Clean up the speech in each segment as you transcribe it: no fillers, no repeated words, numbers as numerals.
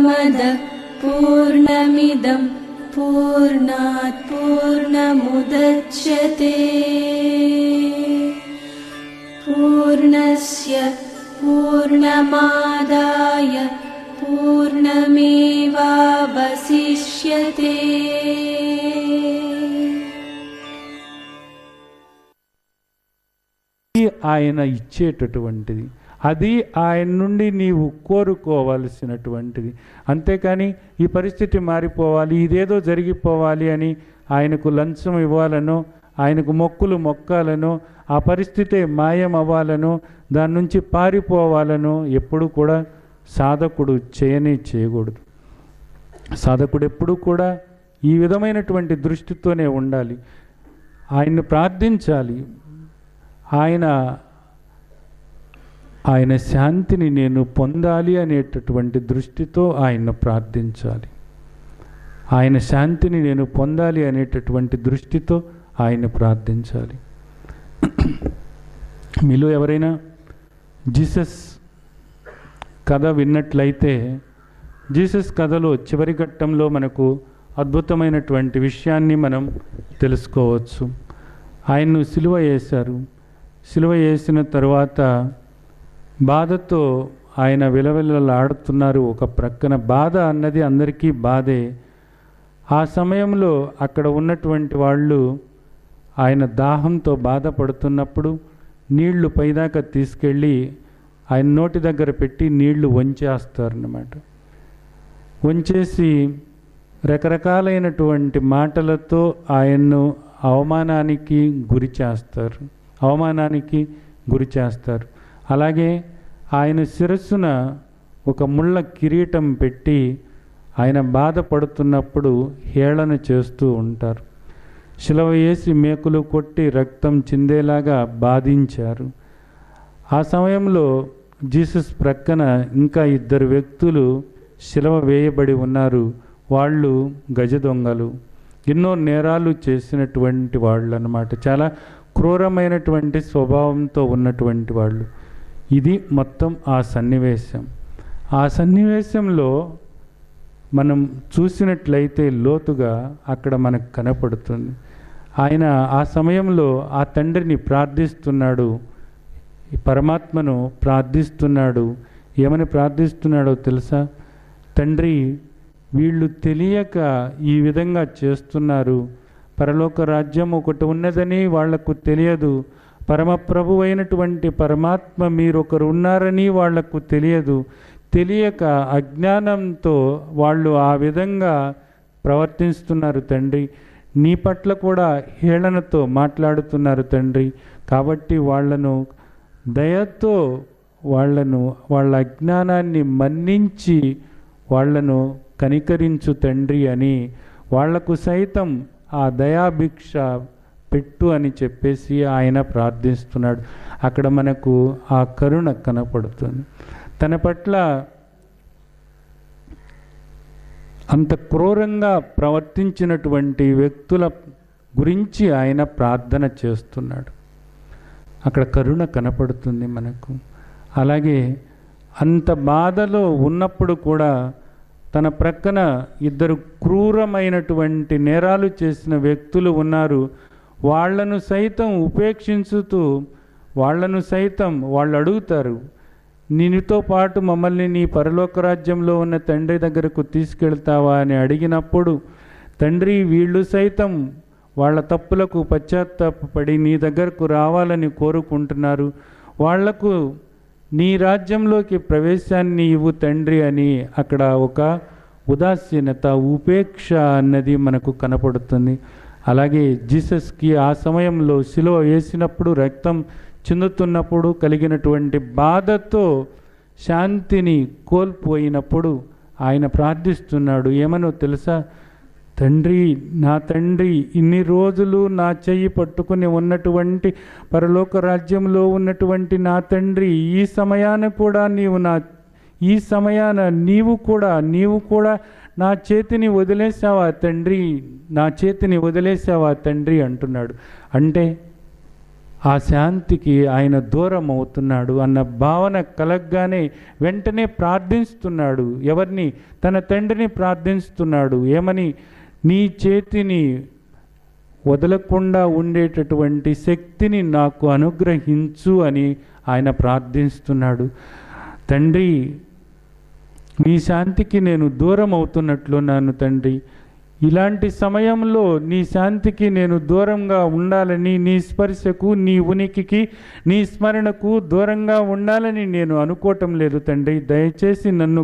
पूर्णमदः पूर्णमिदं पूर्णात् पूर्णमुदच्यते पूर्णस्य पूर्णमादाय पूर्णमेवावशिष्यते। ఆయన ఇచ్చేటటువంటిది, అది ఆయన నుండి నీవు కోరుకోవలసినటువంటిది. అంతేకాని ఈ పరిస్థితి మారిపోవాలి, ఇదేదో జరిగిపోవాలి అని ఆయనకు లంచం ఇవ్వాలనో, ఆయనకు మొక్కులు మొక్కాలనో, ఆ పరిస్థితే మాయం అవ్వాలనో, దాని నుంచి పారిపోవాలనో ఎప్పుడు కూడా సాధకుడు చేయకూడదు. సాధకుడు ఎప్పుడు కూడా ఈ విధమైనటువంటి దృష్టితోనే ఉండాలి. ఆయన్ను ప్రార్థించాలి. ఆయన శాంతిని నేను పొందాలి అనేటటువంటి దృష్టితో ఆయన్ను ప్రార్థించాలి. ఆయన శాంతిని నేను పొందాలి అనేటటువంటి దృష్టితో ఆయన్ని ప్రార్థించాలి. మీలో ఎవరైనా జీసస్ కథ విన్నట్లయితే, జీసస్ కథలో చివరి ఘట్టంలో మనకు అద్భుతమైనటువంటి విషయాన్ని మనం తెలుసుకోవచ్చు. ఆయన్ను సిలువ వేశారు. సిలువ వేసిన తరువాత బాధతో ఆయన విలవిలలాడుతున్నారు. ఒక ప్రక్కన బాధ అన్నది అందరికీ బాధే. ఆ సమయంలో అక్కడ ఉన్నటువంటి వాళ్ళు ఆయన దాహంతో బాధపడుతున్నప్పుడు నీళ్లు పైదాకా తీసుకెళ్ళి ఆయన నోటి దగ్గర పెట్టి నీళ్లు వంచేస్తారన్నమాట. వంచేసి రకరకాలైనటువంటి మాటలతో ఆయన్ను అవమానానికి గురి చేస్తారు. అలాగే ఆయన శిరస్సున ఒక ముళ్ళ కిరీటం పెట్టి ఆయన బాధపడుతున్నప్పుడు హేళన చేస్తూ ఉంటారు. శిలువ వేసి మేకులు కొట్టి రక్తం చిందేలాగా బాధించారు. ఆ సమయంలో జీసస్ ప్రక్కన ఇంకా 2 వ్యక్తులు శిలువ వేయబడి ఉన్నారు. వాళ్ళు గజ దొంగలు, ఎన్నో నేరాలు చేసినటువంటి వాళ్ళు అన్నమాట. చాలా క్రూరమైనటువంటి స్వభావంతో ఉన్నటువంటి వాళ్ళు. ఇది మొత్తం ఆ సన్నివేశం. ఆ సన్నివేశంలో మనం చూసినట్లయితే లోతుగా అక్కడ మనకు కనపడుతుంది. ఆయన ఆ సమయంలో ఆ తండ్రిని ప్రార్థిస్తున్నాడు, పరమాత్మను ప్రార్థిస్తున్నాడు. ఏమని ప్రార్థిస్తున్నాడో తెలుసా? తండ్రి, వీళ్ళు తెలియక ఈ విధంగా చేస్తున్నారు. పరలోక రాజ్యం ఒకటి ఉన్నదని వాళ్లకు తెలియదు. పరమప్రభు అయినటువంటి పరమాత్మ మీరొకరు ఉన్నారని వాళ్లకు తెలియదు. తెలియక అజ్ఞానంతో వాళ్ళు ఆ విధంగా ప్రవర్తిస్తున్నారు తండ్రి. నీ పట్ల కూడా హేళనతో మాట్లాడుతున్నారు తండ్రి. కాబట్టి వాళ్లను దయతో వాళ్ళ అజ్ఞానాన్ని మన్నించి వాళ్లను కనికరించు తండ్రి అని వాళ్లకు సైతం ఆ దయాభిక్ష పెట్టు అని చెప్పేసి ఆయన ప్రార్థిస్తున్నాడు. అక్కడ మనకు ఆ కరుణ కనపడుతుంది. తన పట్ల అంత క్రూరంగా ప్రవర్తించినటువంటి వ్యక్తుల గురించి ఆయన ప్రార్థన చేస్తున్నాడు. అక్కడ కరుణ కనపడుతుంది మనకు. అలాగే అంత బాధలో ఉన్నప్పుడు కూడా తన ప్రక్కన 2 క్రూరమైనటువంటి నేరాలు చేసిన వ్యక్తులు ఉన్నారు. వాళ్లను సైతం ఉపేక్షించుతూ వాళ్ళు అడుగుతారు, నీతో పాటు మమ్మల్ని నీ పరలోక రాజ్యంలో ఉన్న తండ్రి దగ్గరకు తీసుకెళ్తావా అని అడిగినప్పుడు, తండ్రి వీళ్ళు సైతం వాళ్ళ తప్పులకు పశ్చాత్తాపపడి నీ దగ్గరకు రావాలని కోరుకుంటున్నారు. వాళ్లకు నీ రాజ్యంలోకి ప్రవేశాన్ని ఇవ్వు తండ్రి అని అక్కడ ఒక ఉదాసీనత, ఉపేక్ష అన్నది మనకు కనపడుతుంది. అలాగే జీసస్కి ఆ సమయంలో సిలువ వేసినప్పుడు రక్తం చిందుతున్నప్పుడు కలిగినటువంటి బాధతో శాంతిని కోల్పోయినప్పుడు ఆయన ప్రార్థిస్తున్నాడు. ఏమనో తెలుసా? తండ్రి, నా తండ్రి, ఇన్ని రోజులు నా చెయ్యి పట్టుకుని ఉన్నటువంటి పరలోక రాజ్యంలో ఉన్నటువంటి నా తండ్రి, ఈ సమయాన నీవు కూడా నా చేతిని వదిలేసావా తండ్రి, నా చేతిని వదిలేసావా తండ్రి అంటున్నాడు. అంటే ఆ శాంతికి ఆయన దూరం అవుతున్నాడు అన్న భావన కలగ్గానే వెంటనే ప్రార్థిస్తున్నాడు. ఎవరిని? తన తండ్రిని ప్రార్థిస్తున్నాడు. ఏమని? నీ చేతిని వదలకుండా ఉండేటటువంటి శక్తిని నాకు అనుగ్రహించు అని ఆయన ప్రార్థిస్తున్నాడు. తండ్రి, నీ శాంతికి నేను దూరం అవుతున్నట్లున్నాను తండ్రి. ఇలాంటి సమయంలో నీ శాంతికి నేను దూరంగా ఉండాలని, నీ స్పర్శకు, నీ ఉనికికి, నీ స్మరణకు దూరంగా ఉండాలని నేను అనుకోవటం లేదు తండ్రి. దయచేసి నన్ను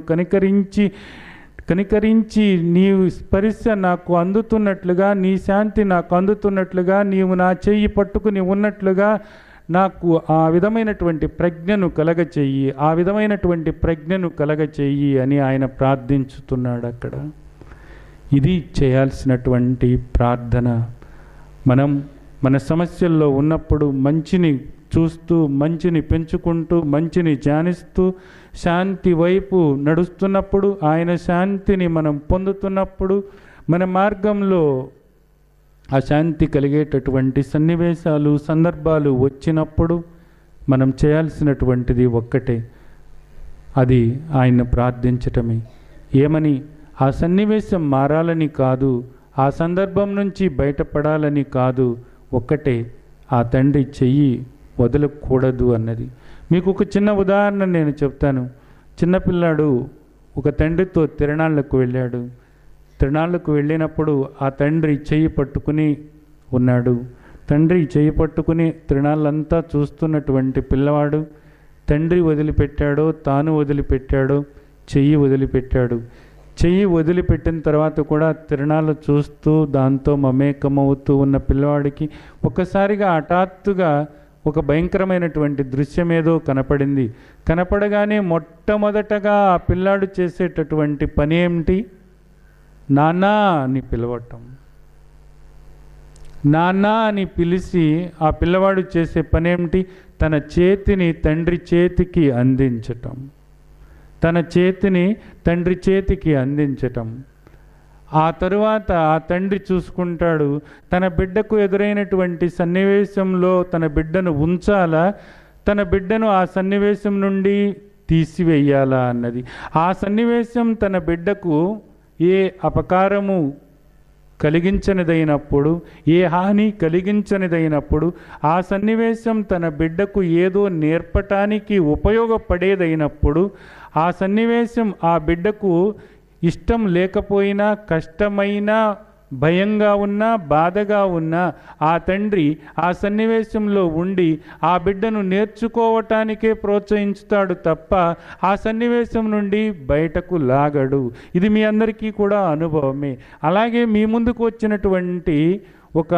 కనికరించి నీ స్పర్శ నాకు అందుతున్నట్లుగా, నీ శాంతి నాకు అందుతున్నట్లుగా, నీవు నా చెయ్యి పట్టుకుని ఉన్నట్లుగా నాకు ఆ విధమైనటువంటి ప్రజ్ఞను కలగచెయ్యి అని ఆయన ప్రార్థించుతున్నాడు అక్కడ. ఇది చేయాల్సినటువంటి ప్రార్థన. మనం మన సమస్యల్లో ఉన్నప్పుడు మంచిని చూస్తూ, మంచిని పెంచుకుంటూ, మంచిని ధ్యానిస్తూ, శాంతి వైపు నడుస్తున్నప్పుడు, ఆయన శాంతిని మనం పొందుతున్నప్పుడు, మన మార్గంలో ఆ శాంతి కలిగేటటువంటి సన్నివేశాలు, సందర్భాలు వచ్చినప్పుడు మనం చేయాల్సినటువంటిది ఒక్కటే, అది ఆయన ప్రార్థించటమే. ఏమని? ఆ సన్నివేశం మారాలని కాదు, ఆ సందర్భం నుంచి బయటపడాలని కాదు, ఒక్కటే, ఆ తండ్రి చెయ్యి వదలకూడదు అన్నది. మీకు ఒక చిన్న ఉదాహరణ నేను చెప్తాను. చిన్నపిల్లాడు ఒక తండ్రితో తిరణాళ్లకు వెళ్ళాడు. తిరణాళ్లకు వెళ్ళినప్పుడు ఆ తండ్రి చెయ్యి పట్టుకుని ఉన్నాడు. తండ్రి చెయ్యి పట్టుకుని తిరణాళ్ళంతా చూస్తున్నటువంటి పిల్లవాడు తండ్రి వదిలిపెట్టాడో, తాను వదిలిపెట్టాడో, చెయ్యి వదిలిపెట్టాడు. చెయ్యి వదిలిపెట్టిన తర్వాత కూడా తిరణాలు చూస్తూ దాంతో మమేకమవుతూ ఉన్న పిల్లవాడికి ఒక్కసారిగా హఠాత్తుగా ఒక భయంకరమైనటువంటి దృశ్యమేదో కనపడింది. కనపడగానే మొట్టమొదటగా ఆ పిల్లాడు చేసేటటువంటి పని ఏమిటి? నాన్నా అని పిలవటం. నాన్నా అని పిలిచి ఆ పిల్లవాడు చేసే పని ఏమిటి? తన చేతిని తండ్రి చేతికి అందించటం. తన చేతిని తండ్రి చేతికి అందించటం. ఆ తరువాత ఆ తండ్రి చూసుకుంటాడు, తన బిడ్డకు ఎదురైనటువంటి సన్నివేశంలో తన బిడ్డను ఉంచాలా, తన బిడ్డను ఆ సన్నివేశం నుండి తీసివేయాలా అన్నది. ఆ సన్నివేశం తన బిడ్డకు ఏ అపకారము కలిగించనిదైనప్పుడు, ఏ హాని కలిగించనిదైనప్పుడు, ఆ సన్నివేశం తన బిడ్డకు ఏదో నేర్పటానికి ఉపయోగపడేదైనప్పుడు, ఆ సన్నివేశం ఆ బిడ్డకు ఇష్టం లేకపోయినా, కష్టమైనా, భయంగా ఉన్నా, బాధగా ఉన్నా, ఆ తండ్రి ఆ సన్నివేశంలో ఉండి ఆ బిడ్డను నేర్చుకోవటానికే ప్రోత్సహించుతాడు తప్ప ఆ సన్నివేశం నుండి బయటకు లాగడు. ఇది మీ అందరికీ కూడా అనుభవమే. అలాగే మీ ముందుకు వచ్చినటువంటి ఒక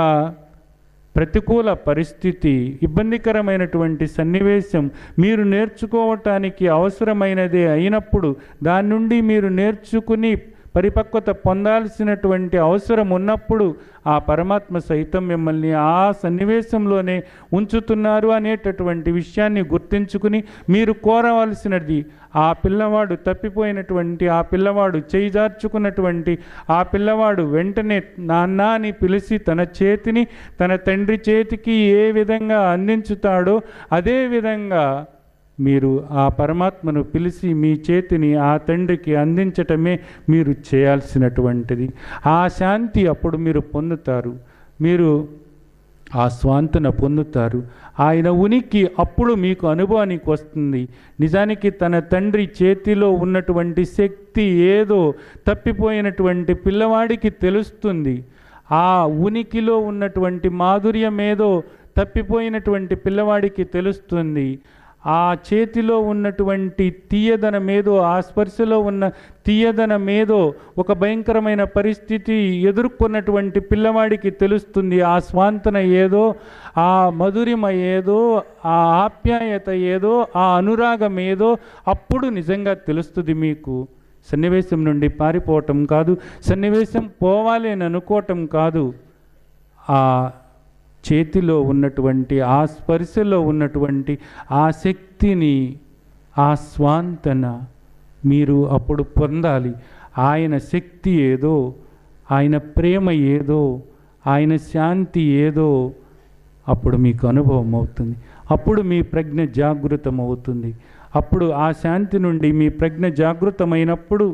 ప్రతికూల పరిస్థితి, ఇబ్బందికరమైనటువంటి సన్నివేశం మీరు నేర్చుకోవటానికి అవసరమైనదే అయినప్పుడు, దాని నుండి మీరు నేర్చుకుని పరిపక్వత పొందాల్సినటువంటి అవసరం ఉన్నప్పుడు ఆ పరమాత్మ సైతం మిమ్మల్ని ఆ సన్నివేశంలోనే ఉంచుతున్నారు అనేటటువంటి విషయాన్ని గుర్తించుకుని మీరు కోరవలసినది, ఆ పిల్లవాడు తప్పిపోయినటువంటి, ఆ పిల్లవాడు చేయిజార్చుకున్నటువంటి ఆ పిల్లవాడు వెంటనే నాన్న అని పిలిచి తన చేతిని తన తండ్రి చేతికి ఏ విధంగా అందించుతాడో అదే విధంగా మీరు ఆ పరమాత్మను పిలిచి మీ చేతిని ఆ తండ్రికి అందించటమే మీరు చేయాల్సినటువంటిది. ఆ శాంతి అప్పుడు మీరు పొందుతారు, మీరు ఆ స్వాంతన పొందుతారు. ఆయన ఉనికి అప్పుడు మీకు అనుభవానికి వస్తుంది. నిజానికి తన తండ్రి చేతిలో ఉన్నటువంటి శక్తి ఏదో తప్పిపోయినటువంటి పిల్లవాడికి తెలుస్తుంది. ఆ ఉనికిలో ఉన్నటువంటి మాధుర్యం ఏదో తప్పిపోయినటువంటి పిల్లవాడికి తెలుస్తుంది. ఆ చేతిలో ఉన్నటువంటి తీయదనమేదో, ఆ స్పర్శలో ఉన్న తీయదనమేదో ఒక భయంకరమైన పరిస్థితి ఎదుర్కొన్నటువంటి పిల్లవాడికి తెలుస్తుంది. ఆ స్వాంతన ఏదో, ఆ మధురిమ ఏదో, ఆ ఆప్యాయత ఏదో, ఆ అనురాగం ఏదో అప్పుడు నిజంగా తెలుస్తుంది మీకు. సన్నివేశం నుండి పారిపోవటం కాదు, సన్నివేశం పోవాలి అని అనుకోవటం కాదు. ఆ చేతిలో ఉన్నటువంటి, ఆ స్పర్శలో ఉన్నటువంటి ఆ శక్తిని, ఆ స్వాంతన మీరు అప్పుడు పొందాలి. ఆయన శక్తి ఏదో, ఆయన ప్రేమ ఏదో, ఆయన శాంతి ఏదో అప్పుడు మీకు అనుభవం అవుతుంది. అప్పుడు మీ ప్రజ్ఞ జాగృతం అవుతుంది. అప్పుడు ఆ శాంతి నుండి మీ ప్రజ్ఞ జాగృతమైనప్పుడు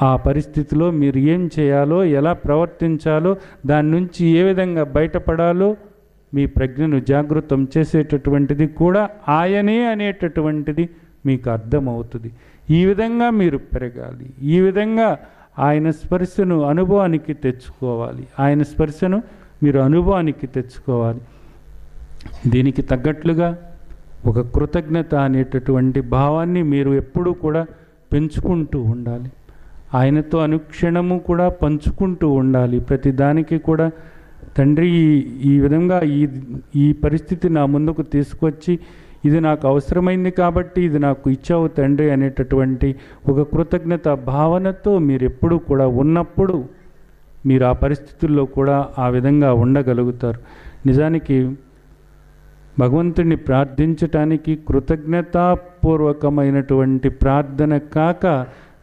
ఆ పరిస్థితిలో మీరు ఏం చేయాలో, ఎలా ప్రవర్తించాలో, దాని నుంచి ఏ విధంగా బయటపడాలో మీ ప్రజ్ఞను జాగృతం చేసేటటువంటిది కూడా ఆయనే అనేటటువంటిది మీకు అర్థమవుతుంది. ఈ విధంగా మీరు పెరగాలి. ఈ విధంగా ఆయన స్పర్శను అనుభవానికి తెచ్చుకోవాలి. ఆయన స్పర్శను మీరు అనుభవానికి తెచ్చుకోవాలి. దీనికి తగ్గట్లుగా ఒక కృతజ్ఞత అనేటటువంటి భావాన్ని మీరు ఎప్పుడూ కూడా పెంచుకుంటూ ఉండాలి. ఆయనతో అనుక్షణము కూడా పంచుకుంటూ ఉండాలి. ప్రతి దానికి కూడా తండ్రి ఈ విధంగా ఈ పరిస్థితి నా ముందుకు తీసుకొచ్చి ఇది నాకు అవసరమైంది కాబట్టి ఇది నాకు ఇచ్చావు తండ్రి అనేటటువంటి ఒక కృతజ్ఞత భావనతో మీరు ఎప్పుడూ కూడా ఉన్నప్పుడు మీరు ఆ పరిస్థితుల్లో కూడా ఆ విధంగా ఉండగలుగుతారు. నిజానికి భగవంతుడిని ప్రార్థించటానికి కృతజ్ఞతాపూర్వకమైనటువంటి ప్రార్థన కాక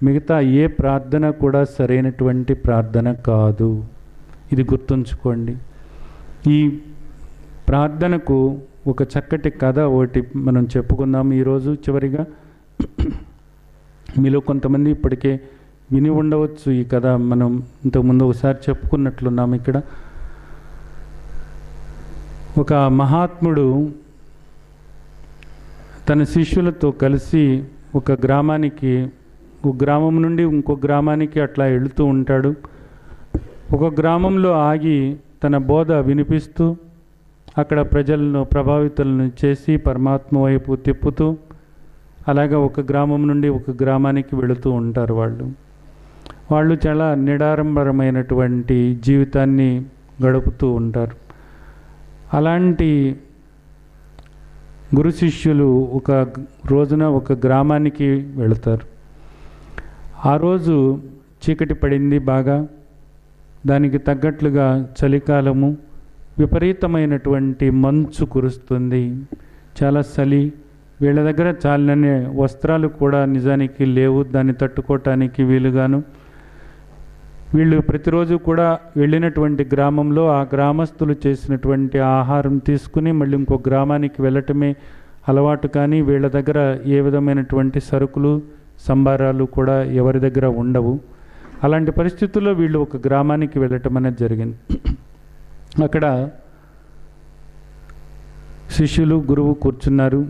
మిగతా ఏ ప్రార్థన కూడా సరైనటువంటి ప్రార్థన కాదు. ఇది గుర్తుంచుకోండి. ఈ ప్రార్థనకు ఒక చక్కటి కథ ఒకటి మనం చెప్పుకుందాం ఈరోజు చివరిగా. మీలో కొంతమంది ఇప్పటికే విని ఉండవచ్చు ఈ కథ. మనం ఇంతకుముందు ఒకసారి చెప్పుకున్నట్లున్నాం. ఇక్కడ ఒక మహాత్ముడు తన శిష్యులతో కలిసి ఒక గ్రామం నుండి ఇంకో గ్రామానికి అట్లా వెళుతూ ఉంటాడు. ఒక గ్రామంలో ఆగి తన బోధ వినిపిస్తూ అక్కడ ప్రజలను ప్రభావితులను చేసి పరమాత్మ వైపు తిప్పుతూ అలాగే ఒక గ్రామం నుండి ఒక గ్రామానికి వెళుతూ ఉంటారు. వాళ్ళు చాలా నిడారంబరమైనటువంటి జీవితాన్ని గడుపుతూ ఉంటారు. అలాంటి గురు శిష్యులు ఒక రోజున ఒక గ్రామానికి వెళతారు. ఆ రోజు చీకటి పడింది బాగా. దానికి తగ్గట్లుగా చలికాలము, విపరీతమైనటువంటి మంచు కురుస్తుంది, చాలా చలి. వీళ్ళ దగ్గర చాలానే వస్త్రాలు కూడా నిజానికి లేవు దాన్ని తట్టుకోవటానికి వీలుగాను. వీళ్ళు ప్రతిరోజు కూడా వెళ్ళినటువంటి గ్రామంలో ఆ గ్రామస్తులు చేసినటువంటి ఆహారం తీసుకుని మళ్ళీ ఇంకో గ్రామానికి వెళ్ళటమే అలవాటు. కానీ వీళ్ళ దగ్గర ఏ విధమైనటువంటి సరుకులు సంబారాలు కూడా ఎవరి దగ్గర ఉండవు. అలాంటి పరిస్థితుల్లో వీళ్ళు ఒక గ్రామానికి వెళ్ళటం అనేది జరిగింది. అక్కడ శిష్యులు గురువు కూర్చున్నారు.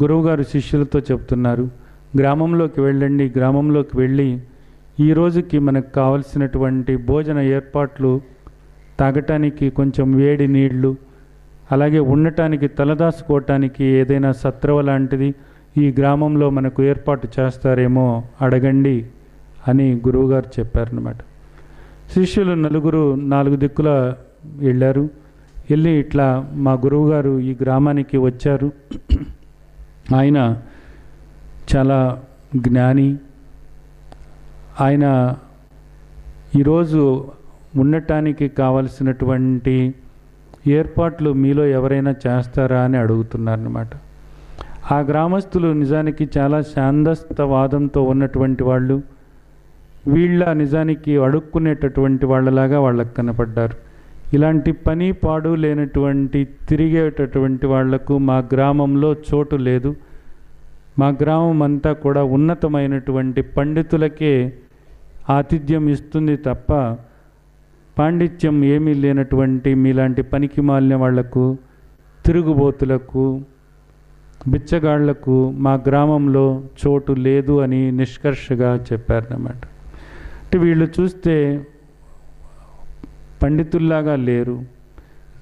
గురువు గారు శిష్యులతో చెప్తున్నారు, గ్రామంలోకి వెళ్ళండి, గ్రామంలోకి వెళ్ళి ఈ రోజుకి మనకు కావలసినటువంటి భోజన ఏర్పాట్లు, తాగటానికి కొంచెం వేడి నీళ్లు, అలాగే ఉండటానికి తలదాచుకోవటానికి ఏదైనా సత్రవ లాంటిది ఈ గ్రామంలో మనకు ఏర్పాటు చేస్తారేమో అడగండి అని గురువుగారు చెప్పారనమాట. శిష్యులు నలుగురు 4 దిక్కుల వెళ్ళారు. వెళ్ళి ఇట్లా మా గురువుగారు ఈ గ్రామానికి వచ్చారు, ఆయన చాలా జ్ఞాని, ఆయన ఈరోజు ఉండటానికి కావలసినటువంటి ఏర్పాట్లు మీలో ఎవరైనా చేస్తారా అని అడుగుతున్నారన్నమాట. ఆ గ్రామస్తులు నిజానికి చాలా శాంతవాదంతో ఉన్నటువంటి వాళ్ళు. వీళ్ళ నిజానికి అడుక్కునేటటువంటి వాళ్ళలాగా వాళ్ళకు కనపడ్డారు. ఇలాంటి పని పాడు లేనటువంటి తిరిగేటటువంటి వాళ్లకు మా గ్రామంలో చోటు లేదు. మా గ్రామం అంతా కూడా ఉన్నతమైనటువంటి పండితులకే ఆతిథ్యం ఇస్తుంది తప్ప పాండిత్యం ఏమీ లేనటువంటి మీలాంటి పనికి మాలిన వాళ్లకు, తిరుగుబోతులకు, బిచ్చగాళ్లకు మా గ్రామంలో చోటు లేదు అని నిష్కర్షగా చెప్పారన్నమాట. అంటే వీళ్ళు చూస్తే పండితుల్లాగా లేరు.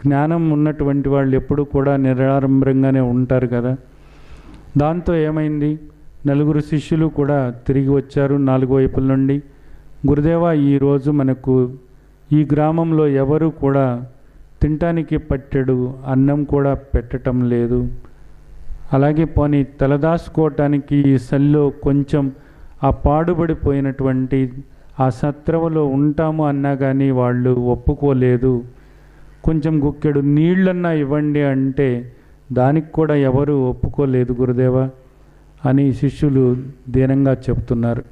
జ్ఞానం ఉన్నటువంటి వాళ్ళు ఎప్పుడు కూడా నిరాడంబరంగానే ఉంటారు కదా. దాంతో ఏమైంది, 4 శిష్యులు కూడా తిరిగి వచ్చారు 4 వైపుల నుండి. గురుదేవా, ఈరోజు మనకు ఈ గ్రామంలో ఎవరు కూడా తినటానికి పట్టెడు అన్నం కూడా పెట్టడం లేదు. అలాగే పోనీ తలదాచుకోవటానికి ఈ సల్లో కొంచెం ఆ పాడుబడిపోయినటువంటి ఆ సత్రవలో ఉంటాము అన్నా కానీ వాళ్ళు ఒప్పుకోలేదు. కొంచెం గుక్కెడు నీళ్ళన్నా ఇవ్వండి అంటే దానికి కూడా ఎవరు ఒప్పుకోలేదు గురుదేవా అని శిష్యులు దీనంగా చెప్తున్నారు.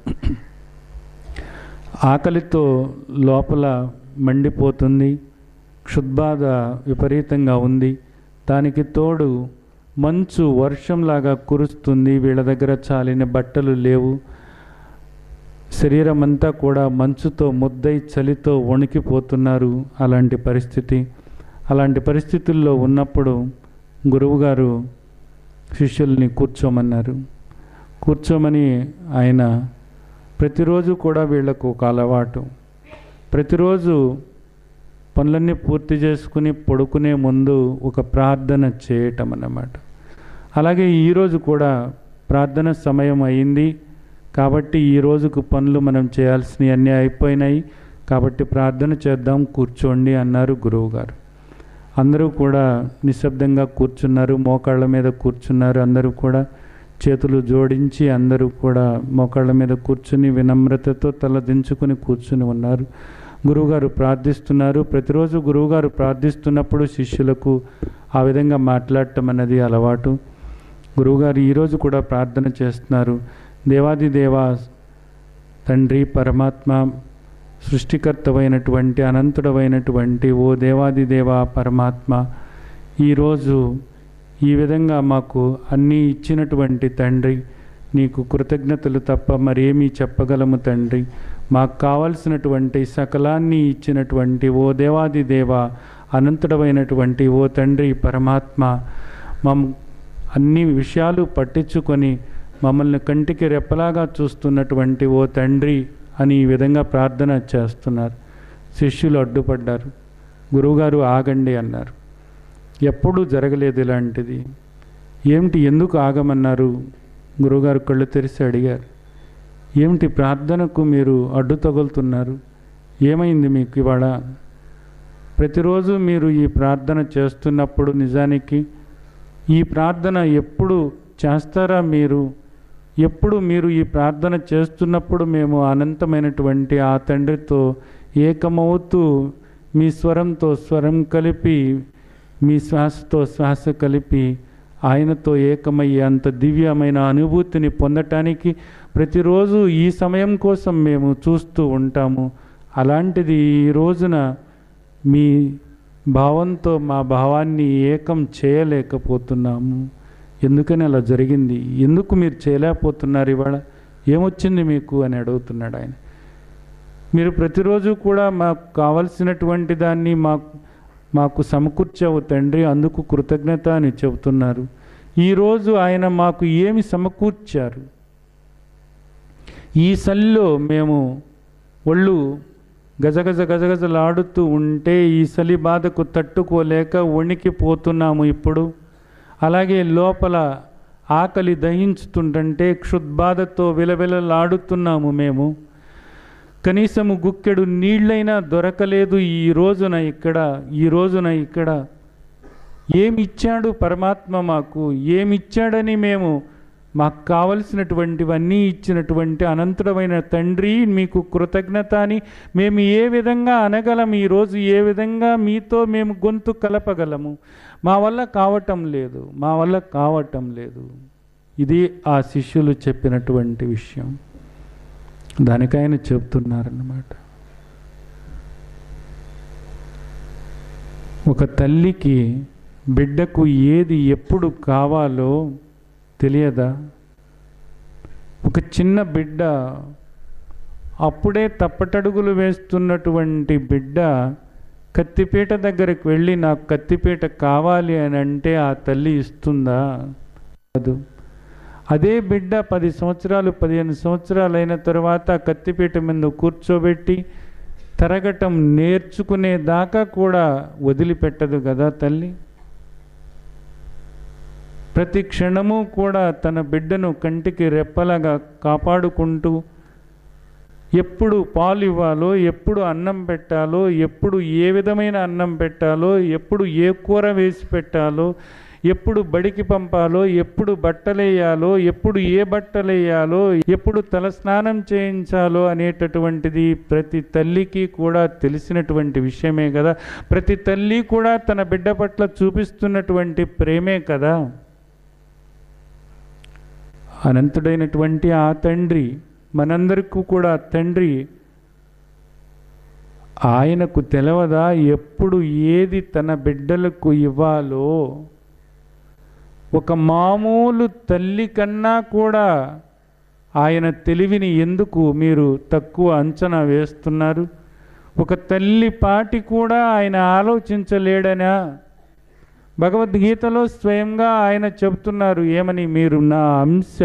ఆకలితో లోపల మండిపోతుంది. క్షుద్బాధ విపరీతంగా ఉంది. దానికి తోడు మంచు వర్షంలాగా కురుస్తుంది. వీళ్ళ దగ్గర చాలిన బట్టలు లేవు. శరీరం అంతా కూడా మంచుతో ముద్దై చలితో వణికిపోతున్నారు. అలాంటి పరిస్థితుల్లో ఉన్నప్పుడు గురువుగారు శిష్యుల్ని కూర్చోమన్నారు. కూర్చోమని ఆయన ప్రతిరోజు కూడా వీళ్లకు ఒక అలవాటు, ప్రతిరోజు పనులన్నీ పూర్తి చేసుకుని పడుకునే ముందు ఒక ప్రార్థన చేయటం అన్నమాట. అలాగే ఈరోజు కూడా ప్రార్థన సమయం అయింది కాబట్టి ఈ రోజుకు పనులు మనం చేయాల్సినవి అన్నీ అయిపోయినాయి కాబట్టి ప్రార్థన చేద్దాం, కూర్చోండి అన్నారు గురువుగారు. అందరూ కూడా నిశ్శబ్దంగా కూర్చున్నారు, మోకాళ్ళ మీద కూర్చున్నారు. అందరూ కూడా చేతులు జోడించి అందరూ కూడా మోకాళ్ళ మీద కూర్చుని వినమ్రతతో తల దించుకుని కూర్చుని ఉన్నారు. గురువుగారు ప్రార్థిస్తున్నారు. ప్రతిరోజు గురువుగారు ప్రార్థిస్తున్నప్పుడు శిష్యులకు ఆ విధంగా మాట్లాడటం అన్నది అలవాటు. గురువుగారు ఈరోజు కూడా ప్రార్థన చేస్తున్నారు. దేవాది దేవ తండ్రి పరమాత్మ, సృష్టికర్తవైనటువంటి అనంతుడవైనటువంటి ఓ దేవాది దేవ పరమాత్మ, ఈరోజు ఈ విధంగా మాకు అన్నీ ఇచ్చినటువంటి తండ్రి, నీకు కృతజ్ఞతలు తప్ప మరేమీ చెప్పగలము తండ్రి. మాకు కావలసినటువంటి సకలాన్ని ఇచ్చినటువంటి ఓ దేవాది దేవ అనంతుడవైనటువంటి ఓ తండ్రి పరమాత్మ, అన్ని విషయాలు పట్టించుకొని మమ్మల్ని కంటికి రెప్పలాగా చూస్తున్నటువంటి ఓ తండ్రి అని ఈ విధంగా ప్రార్థన చేస్తున్నారు. శిష్యులు అడ్డుపడ్డారు. గురువుగారు ఆగండి అన్నారు. ఎప్పుడూ జరగలేదు ఇలాంటిది. ఏమిటి, ఎందుకు ఆగమన్నారు? గురువుగారు కళ్ళు తెరిచి అడిగారు. ఏమిటి ప్రార్థనకు మీరు అడ్డు తగులుతున్నారు? ఏమైంది మీకు ఇవాళ? ప్రతిరోజు మీరు ఈ ప్రార్థన చేస్తున్నప్పుడు నిజానికి ఈ ప్రార్థన ఎప్పుడు చేస్తారా? ఎప్పుడు మీరు ఈ ప్రార్థన చేస్తున్నప్పుడు మేము అనంతమైనటువంటి ఆ తండ్రితో ఏకమవుతూ మీ స్వరంతో స్వరం కలిపి, మీ శ్వాసతో శ్వాస కలిపి ఆయనతో ఏకమయ్యే అంత దివ్యమైన అనుభూతిని పొందటానికి ప్రతిరోజు ఈ సమయం కోసం మేము చూస్తూ ఉంటాము. అలాంటిది ఈ రోజున మీ భావంతో మా భావాన్ని ఏకం చేయలేకపోతున్నాము. ఎందుకని అలా జరిగింది? ఎందుకు మీరు చేయలేకపోతున్నారు? ఇవాళ ఏమొచ్చింది మీకు అని అడుగుతున్నాడు ఆయన. మీరు ప్రతిరోజు కూడా మాకు కావలసినటువంటి దాన్ని మాకు సమకూర్చావు తండ్రి, అందుకు కృతజ్ఞత అని చెబుతున్నారు. ఈరోజు ఆయన మాకు ఏమి సమకూర్చారు? ఈ చలిలో మేము ఒళ్ళు గజగజలాడుతూ ఉంటే ఈ చలి బాధకు తట్టుకోలేక వణికిపోతున్నాము ఇప్పుడు. అలాగే లోపల ఆకలి దహించుతుంటే క్షుద్బాధతో విలవిలలాడుతున్నాము మేము. కనీసము గుక్కెడు నీళ్ళైనా దొరకలేదు ఈ రోజున ఇక్కడ. ఏమిచ్చాడు పరమాత్మ మాకు? ఏమిచ్చాడని మాకు కావలసినటువంటివన్నీ ఇచ్చినటువంటి అనంతుడమైన తండ్రి మీకు కృతజ్ఞత అని మేము ఏ విధంగా అనగలం? ఈరోజు ఏ విధంగా మీతో మేము గొంతు కలపగలము? మా వల్ల కావటం లేదు. ఇది ఆ శిష్యులు చెప్పినటువంటి విషయం. దానికైనా చెప్తున్నారన్నమాట. ఒక తల్లికి బిడ్డకు ఏది ఎప్పుడు కావాలో తెలియదా? ఒక చిన్న బిడ్డ, అప్పుడే తప్పటడుగులు వేస్తున్నటువంటి బిడ్డ కత్తిపీట దగ్గరికి వెళ్ళి నాకు కత్తిపీట కావాలి అని అంటే ఆ తల్లి ఇస్తుందా? కాదు. అదే బిడ్డ 10 సంవత్సరాలు 15 సంవత్సరాలు అయిన తర్వాత కత్తిపీట మీద కూర్చోబెట్టి తరగటం నేర్చుకునేదాకా కూడా వదిలిపెట్టదు కదా తల్లి. ప్రతి క్షణము కూడా తన బిడ్డను కంటికి రెప్పలాగా కాపాడుకుంటూ ఎప్పుడు పాలు ఇవ్వాలో, ఎప్పుడు అన్నం పెట్టాలో, ఎప్పుడు ఏ విధమైన అన్నం పెట్టాలో, ఎప్పుడు ఏ కూర వేసి పెట్టాలో, ఎప్పుడు బడికి పంపాలో, ఎప్పుడు బట్టలేయాలో, ఎప్పుడు ఏ బట్టలేయాలో, ఎప్పుడు తలస్నానం చేయించాలో అనేటటువంటిది ప్రతి తల్లికి కూడా తెలిసినటువంటి విషయమే కదా. ప్రతి తల్లి కూడా తన బిడ్డ పట్ల చూపిస్తున్నటువంటి ప్రేమే కదా. అనంతుడైనటువంటి ఆ తండ్రి, మనందరికీ కూడా తండ్రి, ఆయనకు తెలవదా ఎప్పుడు ఏది తన బిడ్డలకు ఇవ్వాలో? ఒక మామూలు తల్లి కన్నా కూడా ఆయన తెలివిని ఎందుకు మీరు తక్కువ అంచనా వేస్తున్నారు? ఒక తల్లి పాటి కూడా ఆయన ఆలోచించలేడనా? భగవద్గీతలో స్వయంగా ఆయన చెబుతున్నారు ఏమని? మీరు నా అంశ,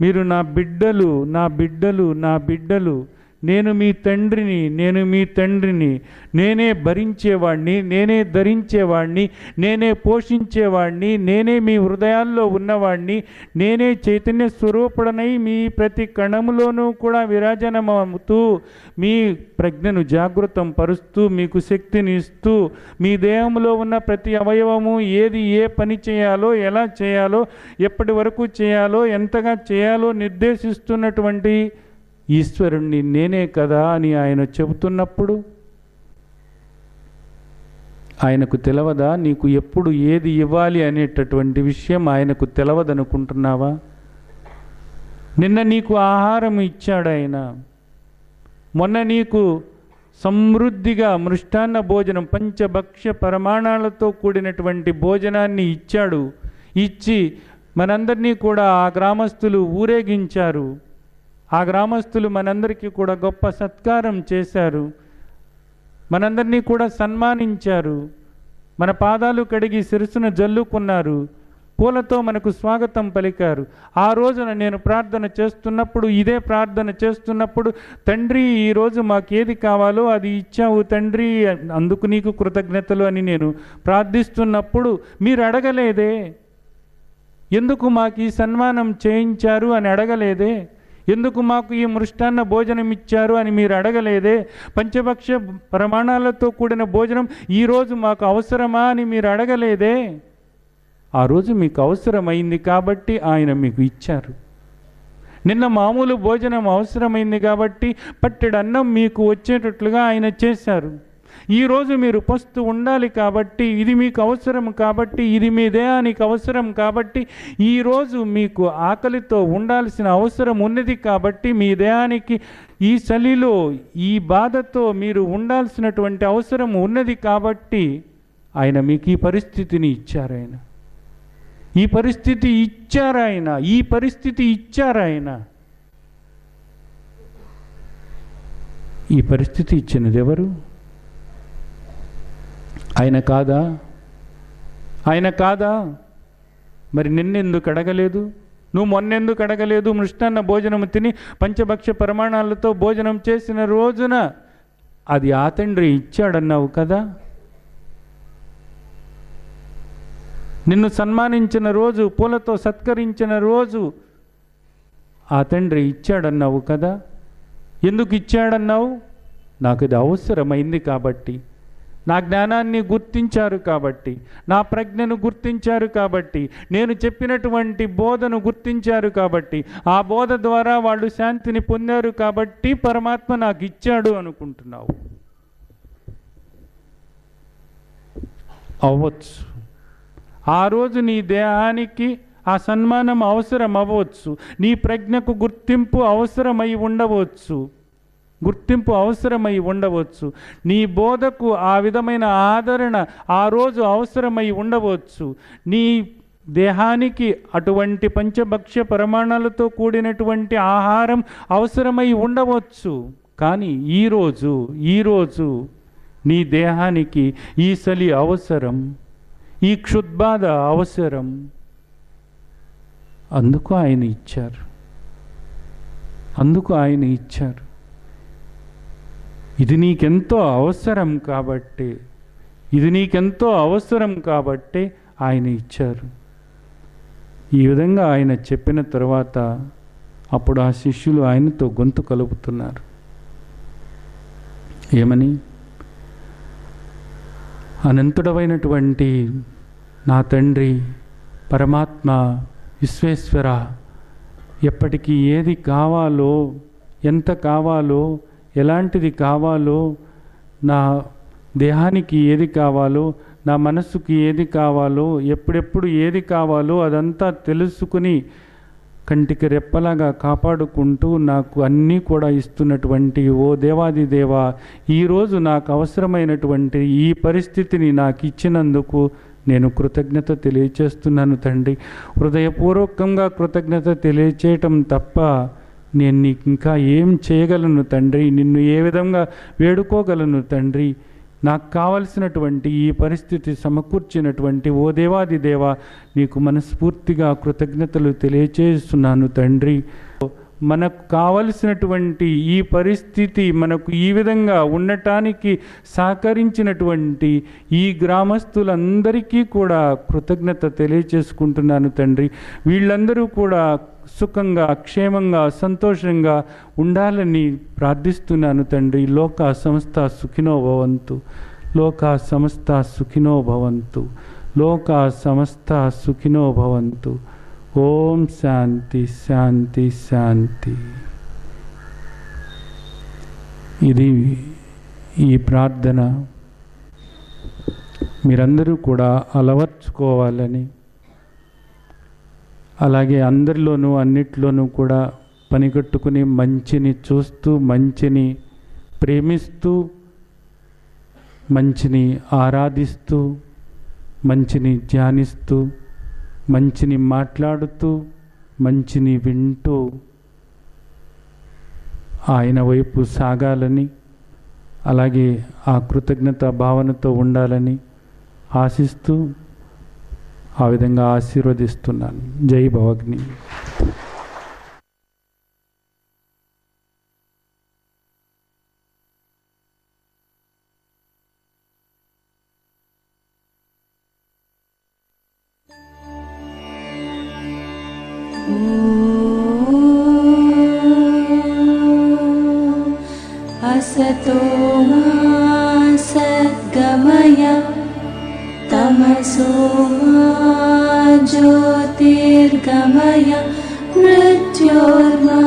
మీరు నా బిడ్డలు, నా బిడ్డలు, నా బిడ్డలు. నేను మీ తండ్రిని, నేను మీ తండ్రిని. నేనే భరించేవాడిని, నేనే ధరించేవాడిని, నేనే పోషించేవాడిని, నేనే మీ హృదయాల్లో ఉన్నవాడిని, నేనే చైతన్య స్వరూపుడనై మీ ప్రతి కణములోనూ కూడా విరాజనమవుతూ మీ ప్రజ్ఞను జాగృతం పరుస్తూ మీకు శక్తిని ఇస్తూ మీ దేహంలో ఉన్న ప్రతి అవయవము ఏది ఏ పని చేయాలో, ఎలా చేయాలో, ఎప్పటి వరకు చేయాలో, ఎంతగా చేయాలో నిర్దేశిస్తున్నటువంటి ఈశ్వరుణ్ణి నేనే కదా అని ఆయన చెబుతున్నప్పుడు ఆయనకు తెలవదా నీకు ఎప్పుడు ఏది ఇవ్వాలి అనేటటువంటి విషయం? ఆయనకు తెలవదనుకుంటున్నావా? నిన్న నీకు ఆహారం ఇచ్చాడు ఆయన. మొన్న నీకు సమృద్ధిగా మృష్టాన్న భోజనం, పంచభక్ష్య పరమాణాలతో కూడినటువంటి భోజనాన్ని ఇచ్చాడు. ఇచ్చి మనందరినీ కూడా ఆ గ్రామస్తులు ఊరేగించారు. ఆ గ్రామస్తులు మనందరికీ కూడా గొప్ప సత్కారం చేశారు. మనందరినీ కూడా సన్మానించారు. మన పాదాలు కడిగి శిరస్సును జల్లుకున్నారు. పూలతో మనకు స్వాగతం పలికారు. ఆ రోజున నేను ప్రార్థన చేస్తున్నప్పుడు, ఇదే ప్రార్థన చేస్తున్నప్పుడు, తండ్రి ఈరోజు మాకేది కావాలో అది ఇచ్చావు తండ్రి, అందుకు నీకు కృతజ్ఞతలు అని నేను ప్రార్థిస్తున్నప్పుడు మీరు అడగలేదే? ఎందుకు మాకు ఈ సన్మానం చేయించారు అని అడగలేదే? ఎందుకు మాకు ఈ మృష్టాన్న భోజనం ఇచ్చారు అని మీరు అడగలేదే? పంచభక్ష ప్రమాణాలతో కూడిన భోజనం ఈరోజు మాకు అవసరమా అని మీరు అడగలేదే? ఆ రోజు మీకు అవసరమైంది కాబట్టి ఆయన మీకు ఇచ్చారు. నిన్న మామూలు భోజనం అవసరమైంది కాబట్టి పట్టెడు అన్నం మీకు వచ్చేటట్లుగా ఆయన చేశారు. ఈరోజు మీరు పస్తు ఉండాలి కాబట్టి, ఇది మీకు అవసరం కాబట్టి, ఇది మీ దేహానికి అవసరం కాబట్టి, ఈరోజు మీకు ఆకలితో ఉండాల్సిన అవసరం ఉన్నది కాబట్టి, మీ దేహానికి ఈ చలిలో ఈ బాధతో మీరు ఉండాల్సినటువంటి అవసరం ఉన్నది కాబట్టి ఆయన మీకు ఈ పరిస్థితిని ఇచ్చారాయన. ఈ పరిస్థితి ఇచ్చారాయన. ఈ పరిస్థితి ఇచ్చారాయన. ఈ పరిస్థితి ఇచ్చినది ఎవరు? ఆయన కాదా? ఆయన కాదా? మరి నిన్నెందుకు అడగలేదు? నువ్వు మొన్నెందుకు అడగలేదు? మృష్టాన్న భోజనం తిని పంచభక్ష ప్రమాణాలతో భోజనం చేసిన రోజున అది ఆ తండ్రి ఇచ్చాడన్నావు కదా. నిన్ను సన్మానించిన రోజు, పూలతో సత్కరించిన రోజు ఆ తండ్రి ఇచ్చాడన్నావు కదా. ఎందుకు ఇచ్చాడన్నావు? నాకు ఇది అవసరమైంది కాబట్టి, నా జ్ఞానాన్ని గుర్తించారు కాబట్టి, నా ప్రజ్ఞను గుర్తించారు కాబట్టి, నేను చెప్పినటువంటి బోధను గుర్తించారు కాబట్టి, ఆ బోధ ద్వారా వాళ్ళు శాంతిని పొందారు కాబట్టి పరమాత్మ నాకు ఇచ్చాడు అనుకుంటున్నావు. అవ్వచ్చు. ఆ రోజు నీ దేహానికి ఆ సన్మానం అవసరం అవ్వచ్చు. నీ ప్రజ్ఞకు గుర్తింపు అవసరమై ఉండవచ్చు. నీ బోధకు ఆ విధమైన ఆదరణ ఆ రోజు అవసరమై ఉండవచ్చు. నీ దేహానికి అటువంటి పంచభక్ష్య ప్రమాణాలతో కూడినటువంటి ఆహారం అవసరమై ఉండవచ్చు. కానీ ఈరోజు నీ దేహానికి ఈ చలి అవసరం, ఈ క్షుద్బాధ అవసరం. అందుకు ఆయన ఇచ్చారు. ఇది నీకెంతో అవసరం కాబట్టి ఆయన ఇచ్చారు. ఈ విధంగా ఆయన చెప్పిన తర్వాత అప్పుడు ఆ శిష్యులు ఆయనతో గొంతు కలుపుతున్నారు. ఏమని? అనంతుడమైనటువంటి నా తండ్రి పరమాత్మ విశ్వేశ్వర, ఎప్పటికీ ఏది కావాలో, ఎంత కావాలో, ఎలాంటిది కావాలో, నా దేహానికి ఏది కావాలో, నా మనస్సుకి ఏది కావాలో, ఎప్పుడెప్పుడు ఏది కావాలో అదంతా తెలుసుకుని కంటికి రెప్పలాగా కాపాడుకుంటూ నాకు అన్నీ కూడా ఇస్తున్నటువంటి ఓ దేవాది దేవా, ఈరోజు నాకు అవసరమైనటువంటి ఈ పరిస్థితిని నాకు ఇచ్చినందుకు నేను కృతజ్ఞత తెలియచేస్తున్నాను తండ్రి. హృదయపూర్వకంగా కృతజ్ఞత తెలియచేయటం తప్ప నేను నీకు ఇంకా ఏం చేయగలను తండ్రి, నిన్ను ఏ విధంగా వేడుకోగలను తండ్రి. నాకు కావలసినటువంటి ఈ పరిస్థితి సమకూర్చినటువంటి ఓ దేవాది దేవా, నీకు మనస్ఫూర్తిగా కృతజ్ఞతలు తెలియచేస్తున్నాను తండ్రి. మనకు కావలసినటువంటి ఈ పరిస్థితి మనకు ఈ విధంగా ఉండటానికి సహకరించినటువంటి ఈ గ్రామస్తులందరికీ కూడా కృతజ్ఞత తెలియచేసుకుంటున్నాను తండ్రి. వీళ్ళందరూ కూడా సుఖంగా, క్షేమంగా, సంతోషంగా ఉండాలని ప్రార్థిస్తున్నాను తండ్రి. లోకా సమస్త సుఖినో భవంతు, లోకా సమస్త సుఖినో భవంతు, లోకా సమస్త సుఖినో భవంతు. ఓం శాంతి శాంతి శాంతి. ఇది ఈ ప్రార్థన మీరందరూ కూడా అలవర్చుకోవాలని, అలాగే అందరిలోనూ అన్నిట్లోనూ కూడా పనిగట్టుకుని మంచిని చూస్తూ, మంచిని ప్రేమిస్తూ, మంచిని ఆరాధిస్తూ, మంచిని ధ్యానిస్తూ, మంచిని మాట్లాడుతూ, మంచిని వింటూ ఆయన వైపు సాగాలని, అలాగే ఆ కృతజ్ఞత భావనతో ఉండాలని ఆశిస్తూ ఆ విధంగా ఆశీర్వదిస్తున్నాను. జై భవగ్ని. असतो मा सद्गमय तमसो मा ज्योतिर्गमय मृत्योर्मा